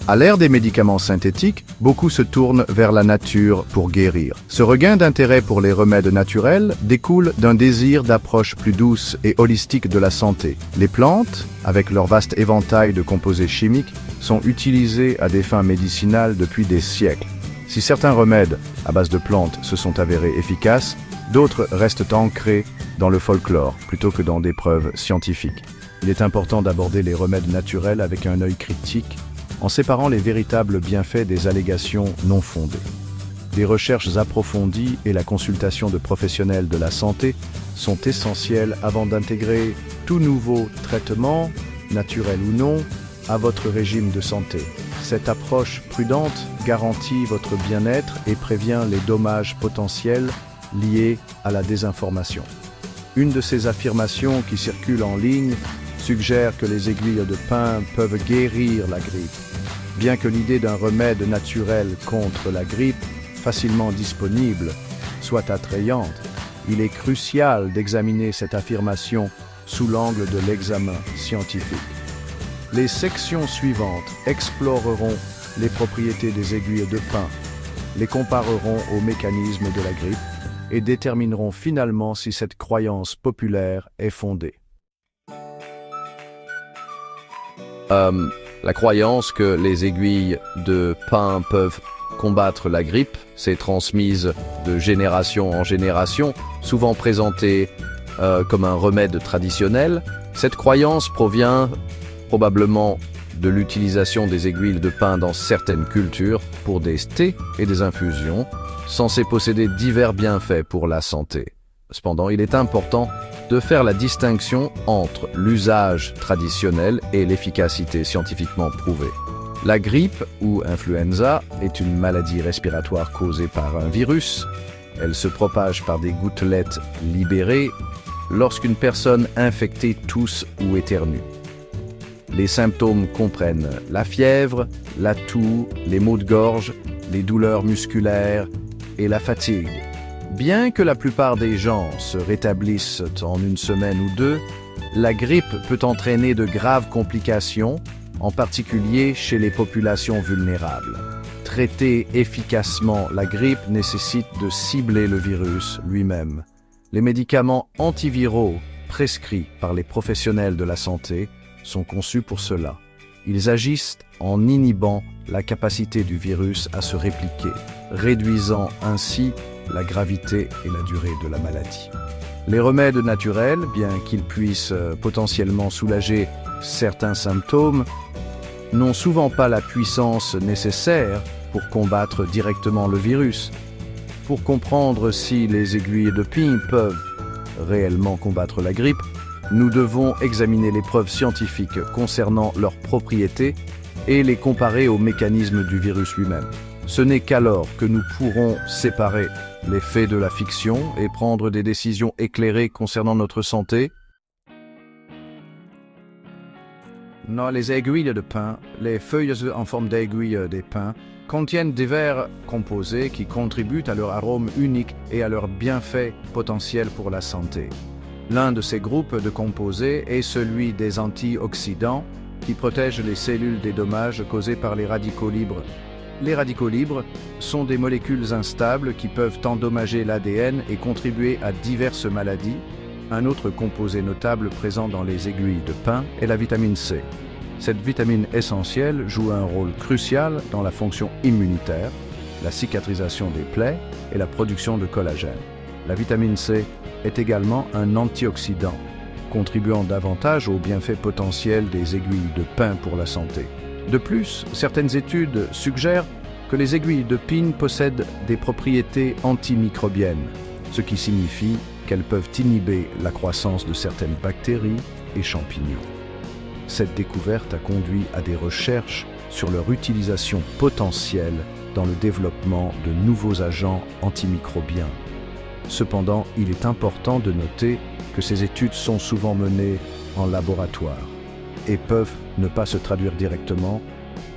À l'ère des médicaments synthétiques, beaucoup se tournent vers la nature pour guérir. Ce regain d'intérêt pour les remèdes naturels découle d'un désir d'approche plus douce et holistique de la santé. Les plantes, avec leur vaste éventail de composés chimiques, sont utilisées à des fins médicinales depuis des siècles. Si certains remèdes à base de plantes se sont avérés efficaces, d'autres restent ancrés dans le folklore plutôt que dans des preuves scientifiques. Il est important d'aborder les remèdes naturels avec un œil critique, en séparant les véritables bienfaits des allégations non fondées. Des recherches approfondies et la consultation de professionnels de la santé sont essentielles avant d'intégrer tout nouveau traitement, naturel ou non, à votre régime de santé. Cette approche prudente garantit votre bien-être et prévient les dommages potentiels liés à la désinformation. Une de ces affirmations qui circulent en ligne suggère que les aiguilles de pin peuvent guérir la grippe. Bien que l'idée d'un remède naturel contre la grippe, facilement disponible, soit attrayante, il est crucial d'examiner cette affirmation sous l'angle de l'examen scientifique. Les sections suivantes exploreront les propriétés des aiguilles de pin, les compareront aux mécanismes de la grippe et détermineront finalement si cette croyance populaire est fondée. La croyance que les aiguilles de pin peuvent combattre la grippe s'est transmise de génération en génération, souvent présentée comme un remède traditionnel. Cette croyance provient probablement de l'utilisation des aiguilles de pin dans certaines cultures pour des thés et des infusions, censés posséder divers bienfaits pour la santé. Cependant, il est important de faire la distinction entre l'usage traditionnel et l'efficacité scientifiquement prouvée. La grippe ou influenza est une maladie respiratoire causée par un virus. Elle se propage par des gouttelettes libérées lorsqu'une personne infectée tousse ou éternue. Les symptômes comprennent la fièvre, la toux, les maux de gorge, les douleurs musculaires et la fatigue. Bien que la plupart des gens se rétablissent en une semaine ou deux, la grippe peut entraîner de graves complications, en particulier chez les populations vulnérables. Traiter efficacement la grippe nécessite de cibler le virus lui-même. Les médicaments antiviraux prescrits par les professionnels de la santé sont conçus pour cela. Ils agissent en inhibant la capacité du virus à se répliquer, réduisant ainsi la gravité et la durée de la maladie. Les remèdes naturels, bien qu'ils puissent potentiellement soulager certains symptômes, n'ont souvent pas la puissance nécessaire pour combattre directement le virus. Pour comprendre si les aiguilles de pin peuvent réellement combattre la grippe, nous devons examiner les preuves scientifiques concernant leurs propriétés et les comparer au mécanisme du virus lui-même. Ce n'est qu'alors que nous pourrons séparer les faits de la fiction et prendre des décisions éclairées concernant notre santé. Dans les aiguilles de pin, les feuilles en forme d'aiguilles de pin contiennent divers composés qui contribuent à leur arôme unique et à leurs bienfaits potentiels pour la santé. L'un de ces groupes de composés est celui des antioxydants qui protègent les cellules des dommages causés par les radicaux libres. Les radicaux libres sont des molécules instables qui peuvent endommager l'ADN et contribuer à diverses maladies. Un autre composé notable présent dans les aiguilles de pin est la vitamine C. Cette vitamine essentielle joue un rôle crucial dans la fonction immunitaire, la cicatrisation des plaies et la production de collagène. La vitamine C est également un antioxydant, contribuant davantage aux bienfaits potentiels des aiguilles de pin pour la santé. De plus, certaines études suggèrent que les aiguilles de pin possèdent des propriétés antimicrobiennes, ce qui signifie qu'elles peuvent inhiber la croissance de certaines bactéries et champignons. Cette découverte a conduit à des recherches sur leur utilisation potentielle dans le développement de nouveaux agents antimicrobiens. Cependant, il est important de noter que ces études sont souvent menées en laboratoire et peuvent ne pas se traduire directement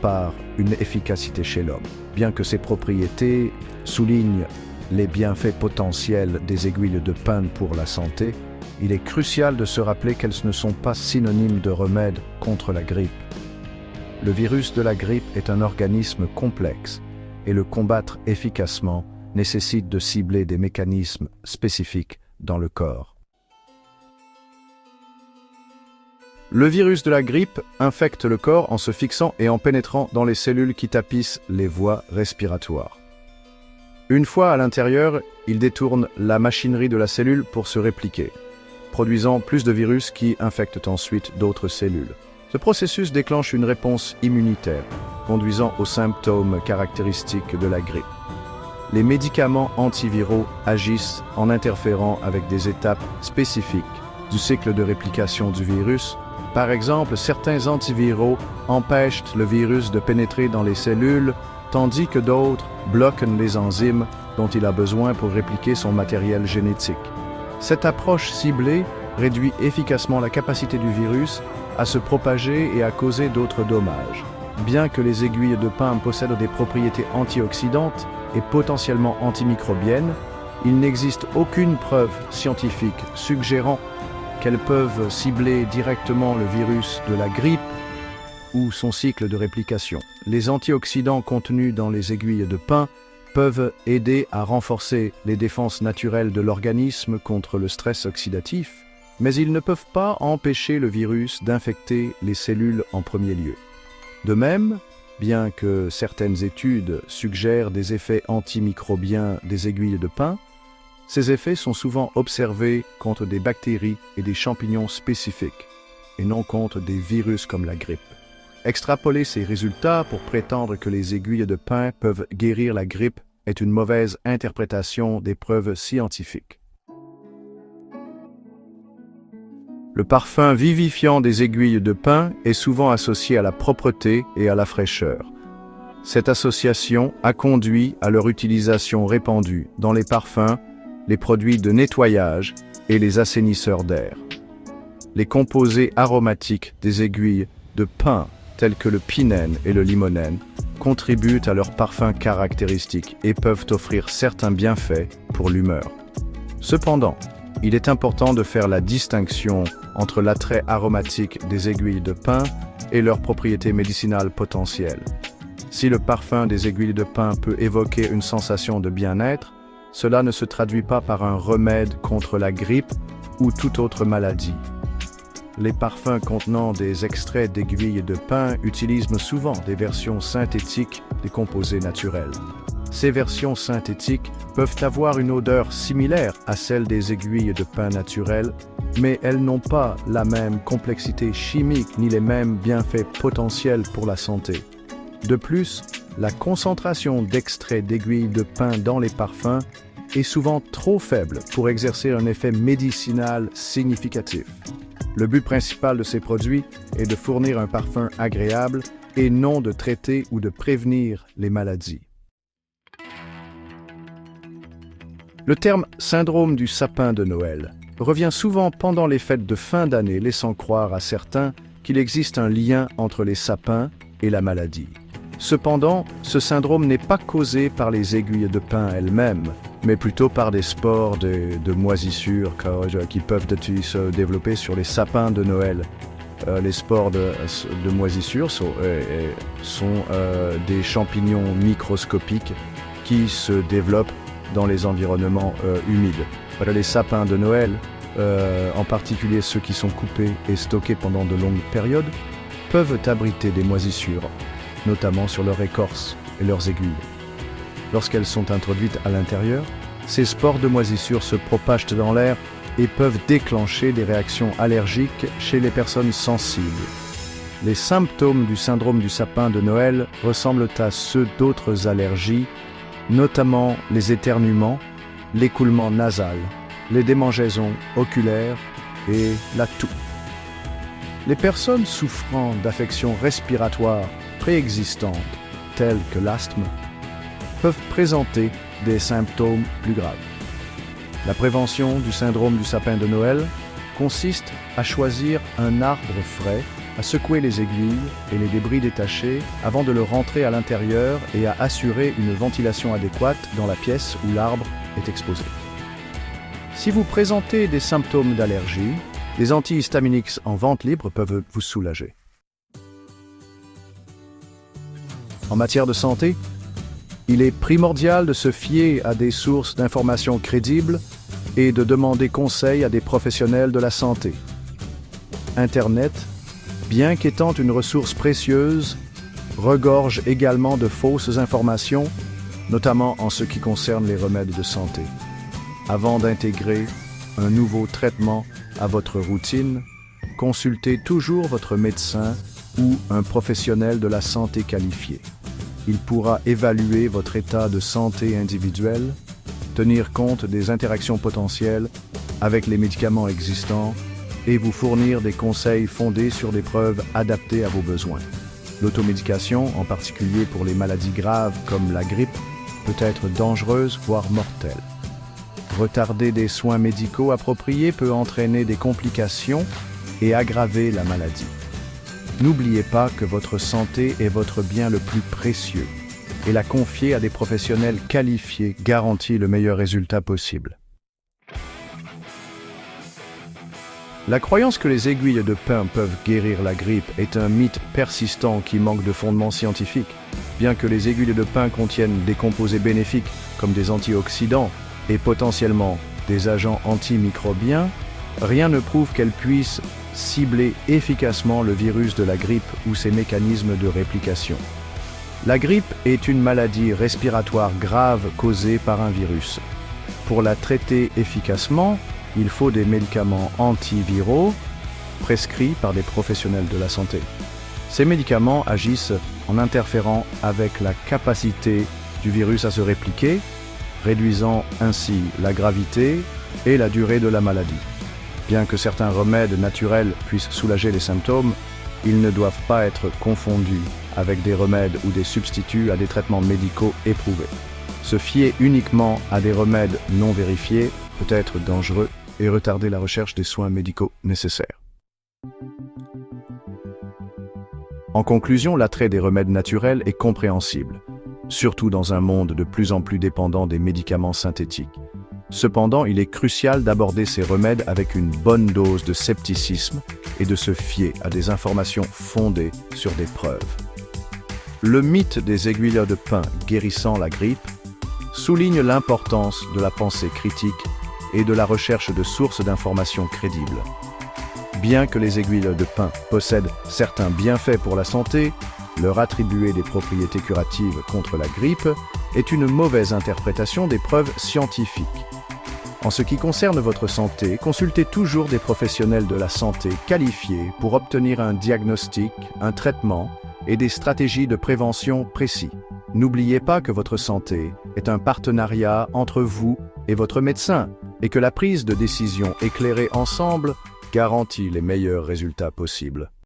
par une efficacité chez l'homme. Bien que ces propriétés soulignent les bienfaits potentiels des aiguilles de pin pour la santé, il est crucial de se rappeler qu'elles ne sont pas synonymes de remède contre la grippe. le virus de la grippe est un organisme complexe et le combattre efficacement nécessite de cibler des mécanismes spécifiques dans le corps. Le virus de la grippe infecte le corps en se fixant et en pénétrant dans les cellules qui tapissent les voies respiratoires. Une fois à l'intérieur, il détourne la machinerie de la cellule pour se répliquer, produisant plus de virus qui infectent ensuite d'autres cellules. Ce processus déclenche une réponse immunitaire, conduisant aux symptômes caractéristiques de la grippe. Les médicaments antiviraux agissent en interférant avec des étapes spécifiques du cycle de réplication du virus. Par exemple, certains antiviraux empêchent le virus de pénétrer dans les cellules, tandis que d'autres bloquent les enzymes dont il a besoin pour répliquer son matériel génétique. Cette approche ciblée réduit efficacement la capacité du virus à se propager et à causer d'autres dommages. Bien que les aiguilles de pin possèdent des propriétés antioxydantes et potentiellement antimicrobiennes, il n'existe aucune preuve scientifique suggérant qu'elles peuvent cibler directement le virus de la grippe ou son cycle de réplication. Les antioxydants contenus dans les aiguilles de pin peuvent aider à renforcer les défenses naturelles de l'organisme contre le stress oxydatif, mais ils ne peuvent pas empêcher le virus d'infecter les cellules en premier lieu. De même, bien que certaines études suggèrent des effets antimicrobiens des aiguilles de pin, ces effets sont souvent observés contre des bactéries et des champignons spécifiques, et non contre des virus comme la grippe. Extrapoler ces résultats pour prétendre que les aiguilles de pin peuvent guérir la grippe est une mauvaise interprétation des preuves scientifiques. Le parfum vivifiant des aiguilles de pin est souvent associé à la propreté et à la fraîcheur. Cette association a conduit à leur utilisation répandue dans les parfums, les produits de nettoyage et les assainisseurs d'air. Les composés aromatiques des aiguilles de pin, tels que le pinène et le limonène, contribuent à leur parfum caractéristique et peuvent offrir certains bienfaits pour l'humeur. Cependant, il est important de faire la distinction entre l'attrait aromatique des aiguilles de pin et leurs propriétés médicinales potentielles. Si le parfum des aiguilles de pin peut évoquer une sensation de bien-être, cela ne se traduit pas par un remède contre la grippe ou toute autre maladie. Les parfums contenant des extraits d'aiguilles de pin utilisent souvent des versions synthétiques des composés naturels. Ces versions synthétiques peuvent avoir une odeur similaire à celle des aiguilles de pin naturelles, mais elles n'ont pas la même complexité chimique ni les mêmes bienfaits potentiels pour la santé. De plus, la concentration d'extraits d'aiguilles de pin dans les parfums est souvent trop faible pour exercer un effet médicinal significatif. Le but principal de ces produits est de fournir un parfum agréable et non de traiter ou de prévenir les maladies. Le terme « syndrome du sapin de Noël » revient souvent pendant les fêtes de fin d'année, laissant croire à certains qu'il existe un lien entre les sapins et la maladie. Cependant, ce syndrome n'est pas causé par les aiguilles de pin elles-mêmes, mais plutôt par des spores de moisissure qui peuvent se développer sur les sapins de Noël. Les spores de moisissure sont des champignons microscopiques qui se développent dans les environnements humides. Les sapins de Noël, en particulier ceux qui sont coupés et stockés pendant de longues périodes, peuvent abriter des moisissures, notamment sur leur écorce et leurs aiguilles. Lorsqu'elles sont introduites à l'intérieur, ces spores de moisissure se propagent dans l'air et peuvent déclencher des réactions allergiques chez les personnes sensibles. Les symptômes du syndrome du sapin de Noël ressemblent à ceux d'autres allergies, notamment les éternuements, l'écoulement nasal, les démangeaisons oculaires et la toux. Les personnes souffrant d'affections respiratoires préexistantes, telles que l'asthme, peuvent présenter des symptômes plus graves. La prévention du syndrome du sapin de Noël consiste à choisir un arbre frais, à secouer les aiguilles et les débris détachés avant de le rentrer à l'intérieur et à assurer une ventilation adéquate dans la pièce où l'arbre est exposé. Si vous présentez des symptômes d'allergie, des antihistaminiques en vente libre peuvent vous soulager. En matière de santé, il est primordial de se fier à des sources d'informations crédibles et de demander conseil à des professionnels de la santé. Internet, bien qu'étant une ressource précieuse, regorge également de fausses informations, notamment en ce qui concerne les remèdes de santé. Avant d'intégrer un nouveau traitement à votre routine, consultez toujours votre médecin ou un professionnel de la santé qualifié. Il pourra évaluer votre état de santé individuel, tenir compte des interactions potentielles avec les médicaments existants et vous fournir des conseils fondés sur des preuves adaptées à vos besoins. L'automédication, en particulier pour les maladies graves comme la grippe, peut être dangereuse, voire mortelle. Retarder des soins médicaux appropriés peut entraîner des complications et aggraver la maladie. N'oubliez pas que votre santé est votre bien le plus précieux et la confier à des professionnels qualifiés garantit le meilleur résultat possible. La croyance que les aiguilles de pin peuvent guérir la grippe est un mythe persistant qui manque de fondement scientifique. Bien que les aiguilles de pin contiennent des composés bénéfiques comme des antioxydants et potentiellement des agents antimicrobiens, rien ne prouve qu'elles puissent cibler efficacement le virus de la grippe ou ses mécanismes de réplication. La grippe est une maladie respiratoire grave causée par un virus. Pour la traiter efficacement, il faut des médicaments antiviraux prescrits par des professionnels de la santé. Ces médicaments agissent en interférant avec la capacité du virus à se répliquer, réduisant ainsi la gravité et la durée de la maladie. Bien que certains remèdes naturels puissent soulager les symptômes, ils ne doivent pas être confondus avec des remèdes ou des substituts à des traitements médicaux éprouvés. Se fier uniquement à des remèdes non vérifiés peut être dangereux et retarder la recherche des soins médicaux nécessaires. En conclusion, l'attrait des remèdes naturels est compréhensible, surtout dans un monde de plus en plus dépendant des médicaments synthétiques. Cependant, il est crucial d'aborder ces remèdes avec une bonne dose de scepticisme et de se fier à des informations fondées sur des preuves. Le mythe des aiguilles de pin guérissant la grippe souligne l'importance de la pensée critique et de la recherche de sources d'informations crédibles. Bien que les aiguilles de pin possèdent certains bienfaits pour la santé, leur attribuer des propriétés curatives contre la grippe est une mauvaise interprétation des preuves scientifiques. En ce qui concerne votre santé, consultez toujours des professionnels de la santé qualifiés pour obtenir un diagnostic, un traitement et des stratégies de prévention précis. N'oubliez pas que votre santé est un partenariat entre vous et votre médecin et que la prise de décision éclairée ensemble garantit les meilleurs résultats possibles.